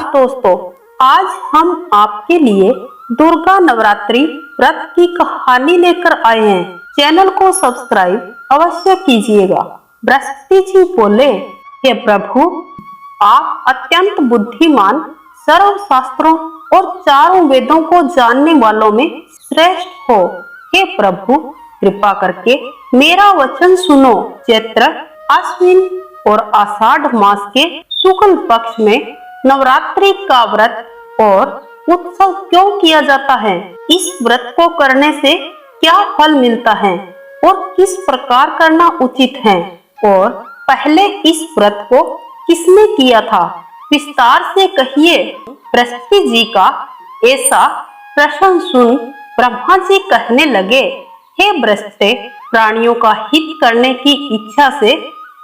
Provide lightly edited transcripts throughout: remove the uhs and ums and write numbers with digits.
नमस्कार दोस्तों, आज हम आपके लिए दुर्गा नवरात्रि व्रत की कहानी लेकर आए हैं। चैनल को सब्सक्राइब अवश्य कीजिएगा। बृहस्पति जी बोले, हे प्रभु, आप अत्यंत बुद्धिमान, सर्व शास्त्रों और चारों वेदों को जानने वालों में श्रेष्ठ हो। हे प्रभु, कृपा करके मेरा वचन सुनो। चैत्र, आश्विन और आषाढ़ मास के शुक्ल पक्ष में नवरात्रि का व्रत और उत्सव क्यों किया जाता है? इस व्रत को करने से क्या फल मिलता है और किस प्रकार करना उचित है? और पहले इस व्रत को किसने किया था? विस्तार से कहिए। बृहस्पति जी का ऐसा प्रश्न सुन ब्रह्मा जी कहने लगे, हे बृहस्पति, प्राणियों का हित करने की इच्छा से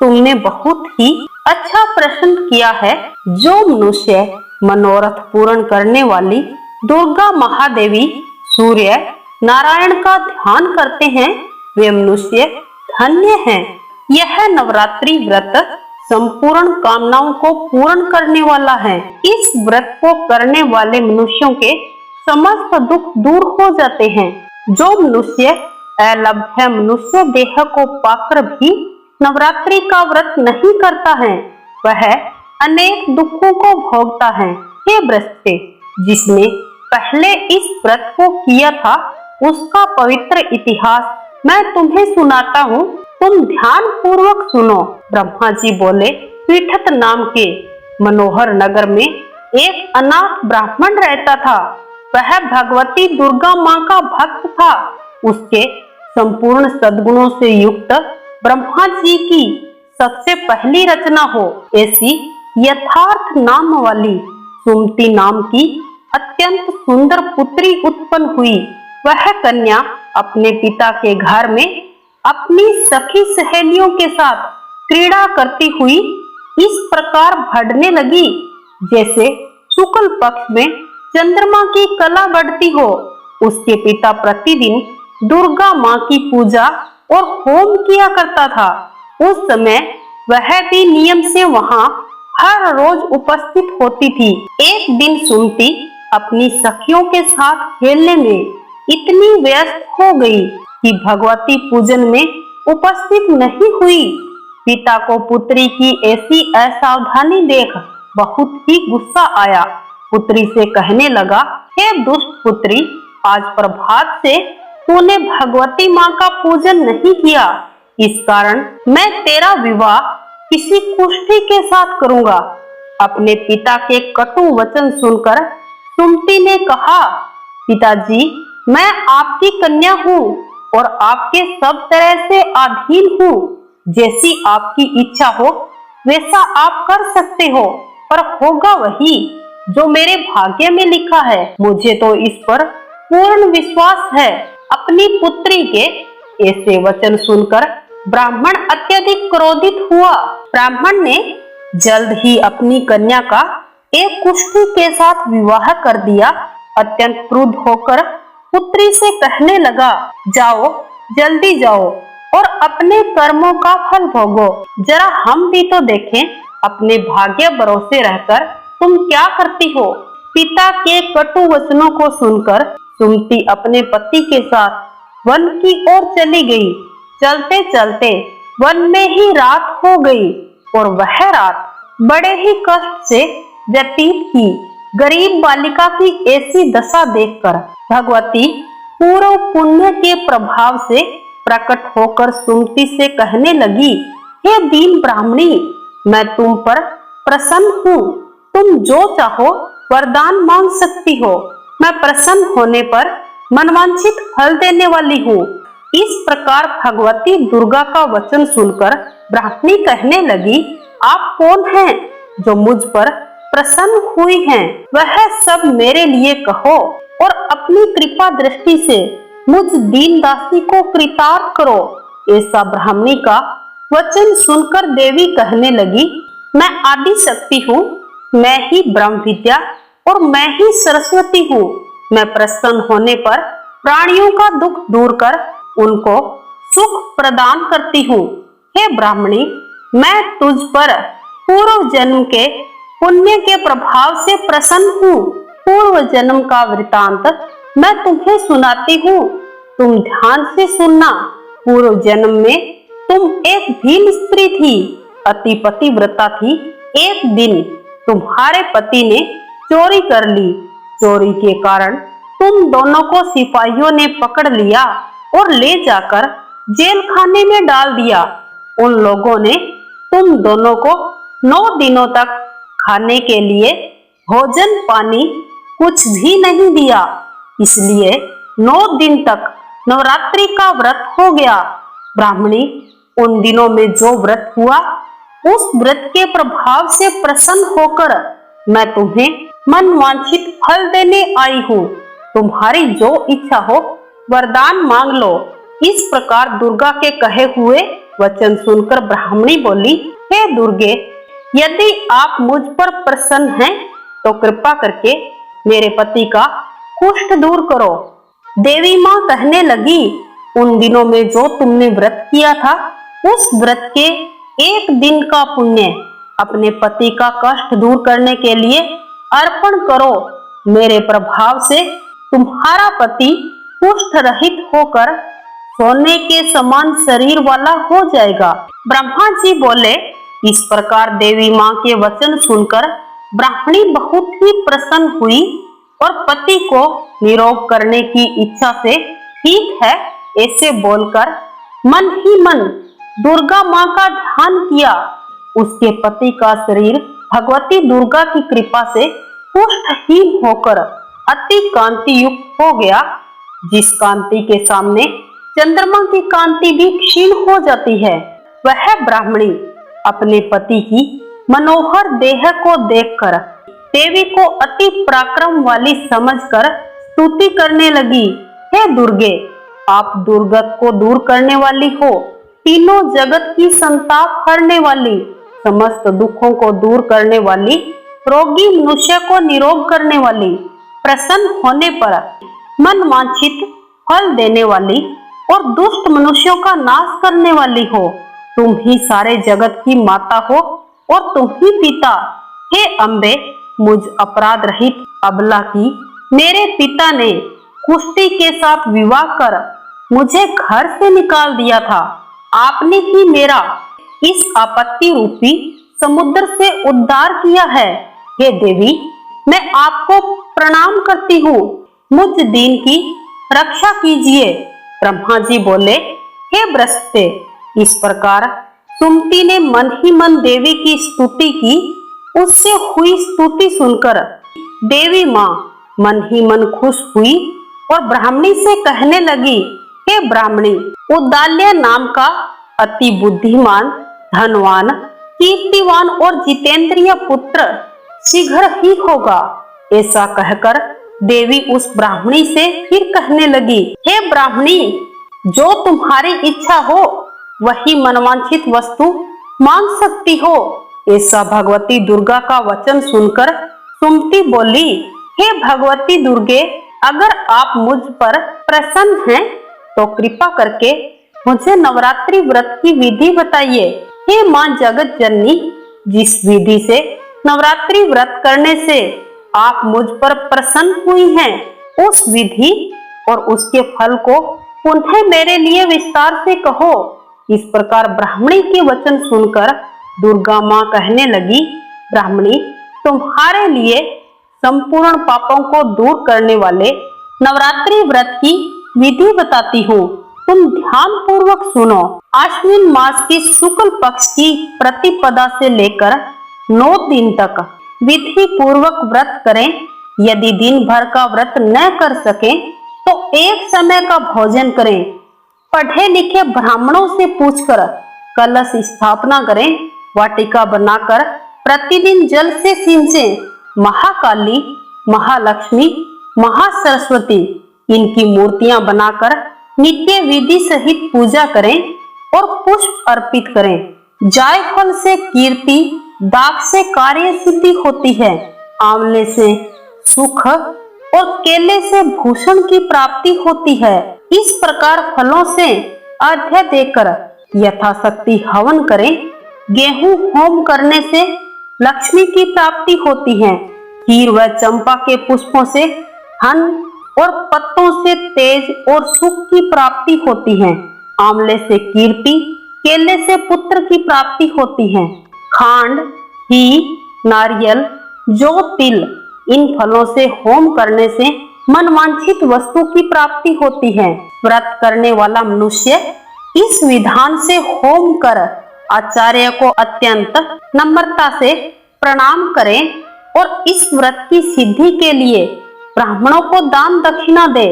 तुमने बहुत ही अच्छा प्रश्न किया है। जो मनुष्य मनोरथ पूर्ण करने वाली दुर्गा महादेवी सूर्य नारायण का ध्यान करते हैं, वे मनुष्य धन्य हैं। यह नवरात्रि व्रत संपूर्ण कामनाओं को पूर्ण करने वाला है। इस व्रत को करने वाले मनुष्यों के समस्त दुख दूर हो जाते हैं। जो मनुष्य अलभ्य मनुष्य देह को पाकर भी नवरात्रि का व्रत नहीं करता है, वह अनेक दुखों को भोगता है। हे बृहस्पति, जिसने पहले इस व्रत को किया था, उसका पवित्र इतिहास मैं तुम्हें सुनाता हूँ, तुम ध्यान पूर्वक सुनो। ब्रह्मा जी बोले, पीठत नाम के मनोहर नगर में एक अनाथ ब्राह्मण रहता था। वह भगवती दुर्गा माँ का भक्त था। उसके संपूर्ण सद्गुणों से युक्त ब्रह्मा जी की सबसे पहली रचना हो ऐसी यथार्थ नाम वाली सुमति नाम की अत्यंत सुंदर पुत्री उत्पन्न हुई। वह कन्या अपने पिता के घर में अपनी सखी सहेलियों के साथ क्रीड़ा करती हुई इस प्रकार बढ़ने लगी, जैसे शुक्ल पक्ष में चंद्रमा की कला बढ़ती हो। उसके पिता प्रतिदिन दुर्गा माँ की पूजा और होम किया करता था। उस समय वह भी नियम से वहां हर रोज उपस्थित होती थी। एक दिन सुमति अपनी सखियों के साथ खेलने में इतनी व्यस्त हो गई कि भगवती पूजन में उपस्थित नहीं हुई। पिता को पुत्री की ऐसी असावधानी देख बहुत ही गुस्सा आया। पुत्री से कहने लगा, हे दुष्ट पुत्री, आज प्रभात से तूने भगवती माँ का पूजन नहीं किया, इस कारण मैं तेरा विवाह किसी कुष्ठी के साथ करूंगा। अपने पिता के कटु वचन सुनकर सुमति ने कहा, पिताजी, मैं आपकी कन्या हूँ और आपके सब तरह से अधीन हूँ। जैसी आपकी इच्छा हो वैसा आप कर सकते हो, पर होगा वही जो मेरे भाग्य में लिखा है। मुझे तो इस पर पूर्ण विश्वास है। अपनी पुत्री के ऐसे वचन सुनकर ब्राह्मण अत्यधिक क्रोधित हुआ। ब्राह्मण ने जल्द ही अपनी कन्या का एक कुष्ठी के साथ विवाह कर दिया। अत्यंत क्रुद्ध होकर पुत्री से कहने लगा, जाओ, जल्दी जाओ और अपने कर्मों का फल भोगो। जरा हम भी तो देखें, अपने भाग्य भरोसे रहकर तुम क्या करती हो। पिता के कटु वचनों को सुनकर सुमति अपने पति के साथ वन की ओर चली गई। चलते चलते वन में ही रात हो गई और वह रात बड़े ही कष्ट से व्यतीत की। गरीब बालिका की ऐसी दशा देखकर भगवती पूर्व पुण्य के प्रभाव से प्रकट होकर सुमति से कहने लगी, हे दीन ब्राह्मणी, मैं तुम पर प्रसन्न हूँ। तुम जो चाहो वरदान मांग सकती हो। मैं प्रसन्न होने पर मनवांछित फल देने वाली हूँ। इस प्रकार भगवती दुर्गा का वचन सुनकर ब्राह्मणी कहने लगी, आप कौन हैं जो मुझ पर प्रसन्न हुई हैं? वह सब मेरे लिए कहो और अपनी कृपा दृष्टि से मुझ दीन दासी को कृतार्थ करो। ऐसा ब्राह्मणी का वचन सुनकर देवी कहने लगी, मैं आदि शक्ति हूँ, मैं ही ब्रह्म विद्या और मैं ही सरस्वती हूँ। मैं प्रसन्न होने पर प्राणियों का दुख दूर कर उनको सुख प्रदान करती हूँ। हे ब्राह्मणी, मैं तुझ पर पूर्व जन्म के पुण्य के प्रभाव से प्रसन्न हूँ। पूर्व जन्म का वृतांत मैं तुम्हें सुनाती हूँ, तुम ध्यान से सुनना। पूर्व जन्म में तुम एक भील स्त्री थी, अति पतिव्रता थी। एक दिन तुम्हारे पति ने चोरी कर ली। चोरी के कारण तुम दोनों को सिपाहियों ने पकड़ लिया और ले जाकर जेल खाने में डाल दिया। उन लोगों ने तुम दोनों को 9 दिनों तक खाने के लिए भोजन पानी कुछ भी नहीं दिया, इसलिए 9 दिन तक नवरात्रि का व्रत हो गया। ब्राह्मणी, उन दिनों में जो व्रत हुआ, उस व्रत के प्रभाव से प्रसन्न होकर मैं तुम्हें मनवांछित फल देने आई हूँ। तुम्हारी जो इच्छा हो वरदान मांग लो। इस प्रकार दुर्गा के कहे हुए वचन सुनकर ब्राह्मणी बोली, हे दुर्गे, यदि आप मुझ पर प्रसन्न हैं तो कृपा करके मेरे पति का कुष्ठ दूर करो। देवी माँ कहने लगी, उन दिनों में जो तुमने व्रत किया था, उस व्रत के एक दिन का पुण्य अपने पति का कष्ट दूर करने के लिए अर्पण करो। मेरे प्रभाव से तुम्हारा पति कुष्ठ रहित होकर सोने के समान शरीर वाला हो जाएगा। ब्रह्मा जी बोले। इस प्रकार देवी माँ के वचन सुनकर ब्राह्मणी बहुत ही प्रसन्न हुई और पति को निरोग करने की इच्छा से ठीक है ऐसे बोलकर मन ही मन दुर्गा माँ का ध्यान किया। उसके पति का शरीर भगवती दुर्गा की कृपा से कुष्ठहीन होकर अति कांति युक्त हो गया। जिस कांति के सामने चंद्रमा की कांति भी क्षीण हो जाती है, वह ब्राह्मणी अपने पति की मनोहर देह को देखकर देवी को अति पराक्रम वाली समझकर स्तुति करने लगी। हे दुर्गे, आप दुर्गत को दूर करने वाली हो, तीनों जगत की संताप हरने वाली, समस्त दुखों को दूर करने वाली, रोगी मनुष्य को निरोग करने वाली, प्रसन्न होने पर मन वांछित फल देने वाली और दुष्ट मनुष्यों का नाश करने वाली हो। तुम ही सारे जगत की माता हो और तुम ही पिता। हे अम्बे, मुझ अपराध रहित अबला की मेरे पिता ने कुष्ठी के साथ विवाह कर मुझे घर से निकाल दिया था। आपने ही मेरा इस आपत्ति रूपी समुद्र से उद्धार किया है। हे देवी, मैं आपको प्रणाम करती हूँ, मुझ दीन की रक्षा कीजिए। ब्रह्मा जी बोले, हे बृहस्पति। इस प्रकार सुमति ने मन ही मन देवी की स्तुति की। उससे हुई स्तुति सुनकर देवी माँ मन ही मन खुश हुई और ब्राह्मणी से कहने लगी, हे ब्राह्मणी, उद्दाल्य नाम का अति बुद्धिमान, धनवान, कीर्तिवान और जितेंद्रिय पुत्र शीघ्र ही होगा। ऐसा कहकर देवी उस ब्राह्मणी से फिर कहने लगी, हे ब्राह्मणी, जो तुम्हारी इच्छा हो वही मनवांछित वस्तु मांग सकती हो। ऐसा भगवती दुर्गा का वचन सुनकर सुमति बोली, हे भगवती दुर्गे, अगर आप मुझ पर प्रसन्न हैं तो कृपा करके मुझे नवरात्रि व्रत की विधि बताइए। हे मां जगत जननी, जिस विधि से नवरात्रि व्रत करने से आप मुझ पर प्रसन्न हुई हैं, उस विधि और उसके फल को पुनः मेरे लिए विस्तार से कहो। इस प्रकार ब्राह्मणी के वचन सुनकर दुर्गा माँ कहने लगी, ब्राह्मणी, तुम्हारे लिए संपूर्ण पापों को दूर करने वाले नवरात्रि व्रत की विधि बताती हूँ। तुम ध्यान पूर्वक सुनो। आश्विन मास की शुक्ल पक्ष की प्रतिपदा से लेकर 9 दिन तक विधि पूर्वक व्रत करें। यदि दिन भर का व्रत न कर सके तो एक समय का भोजन करें। पढ़े लिखे ब्राह्मणों से पूछकर कलश स्थापना करें। वाटिका बनाकर प्रतिदिन जल से सिंचें। महाकाली, महालक्ष्मी, महासरस्वती इनकी मूर्तियां बनाकर नित्य विधि सहित पूजा करें और पुष्प अर्पित करें। जायफल से कीर्ति, दाग से कार्य सिद्धि होती है, आंवले से सुख और केले से भूषण की प्राप्ति होती है। इस प्रकार फलों से अर्घ्य देकर यथाशक्ति हवन करें। गेहूं होम करने से लक्ष्मी की प्राप्ति होती है। खीर व चंपा के पुष्पों से धन और पत्तों से तेज और सुख की प्राप्ति होती है। आंवले से कीर्ति, केले से पुत्र की प्राप्ति होती है। खांड, घी, नारियल, जौ, तिल, इन फलों से होम करने से मनवांछित वस्तु की प्राप्ति होती है। व्रत करने वाला मनुष्य इस विधान से होम कर आचार्य को अत्यंत नम्रता से प्रणाम करें और इस व्रत की सिद्धि के लिए ब्राह्मणों को दान दक्षिणा दे।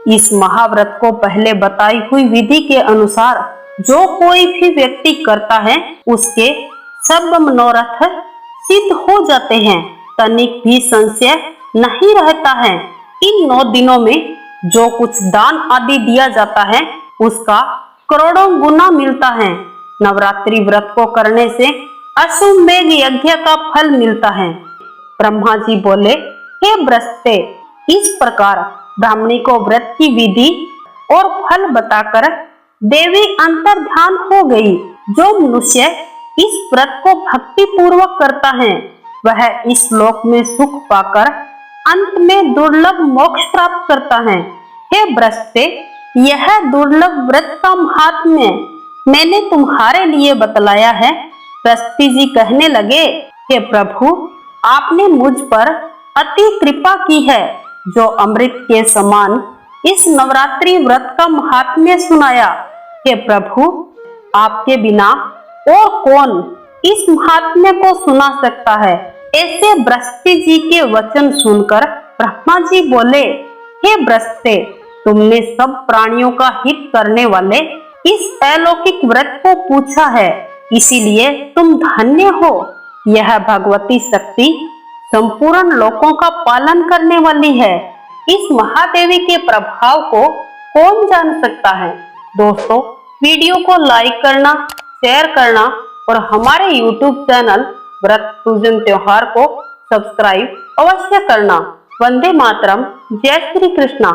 इस महाव्रत को पहले बताई हुई विधि के अनुसार जो कोई भी व्यक्ति करता है उसके सब मनोरथ सिद्ध हो जाते हैं। तनिक भी संशय नहीं रहता है। इन 9 दिनों में जो कुछ दान आदि दिया जाता है उसका करोड़ों गुना मिलता है। नवरात्रि व्रत को करने से अश्वमेध यज्ञ का फल मिलता है। ब्रह्मा जी बोले, हे बृहस्पति, इस प्रकार ब्राह्मणी को व्रत की विधि और फल बताकर देवी अंतर्ध्यान हो गई। जो मनुष्य इस व्रत को भक्ति पूर्वक करता है वह इस लोक में सुख पाकर अंत में दुर्लभ मोक्ष प्राप्त करता है। हे बृहस्पति, यह दुर्लभ व्रत का महात्म्य मैंने तुम्हारे लिए बतलाया है। बृहस्पति जी कहने लगे, हे प्रभु, आपने मुझ पर अति कृपा की है। जो अमृत के समान इस नवरात्रि व्रत का महात्म्य सुनाया। हे प्रभु, आपके बिना और कौन इस महात्म्य को सुना सकता है। ऐसे बृहस्पति जी के वचन सुनकर ब्रह्मा जी बोले, हे बृहस्पति, तुमने सब प्राणियों का हित करने वाले इस अलौकिक व्रत को पूछा है, इसीलिए तुम धन्य हो। यह भगवती शक्ति संपूर्ण लोकों का पालन करने वाली है। इस महादेवी के प्रभाव को कौन जान सकता है। दोस्तों, वीडियो को लाइक करना, शेयर करना और हमारे YouTube चैनल व्रत पूजन त्योहार को सब्सक्राइब अवश्य करना। वंदे मातरम। जय श्री कृष्णा।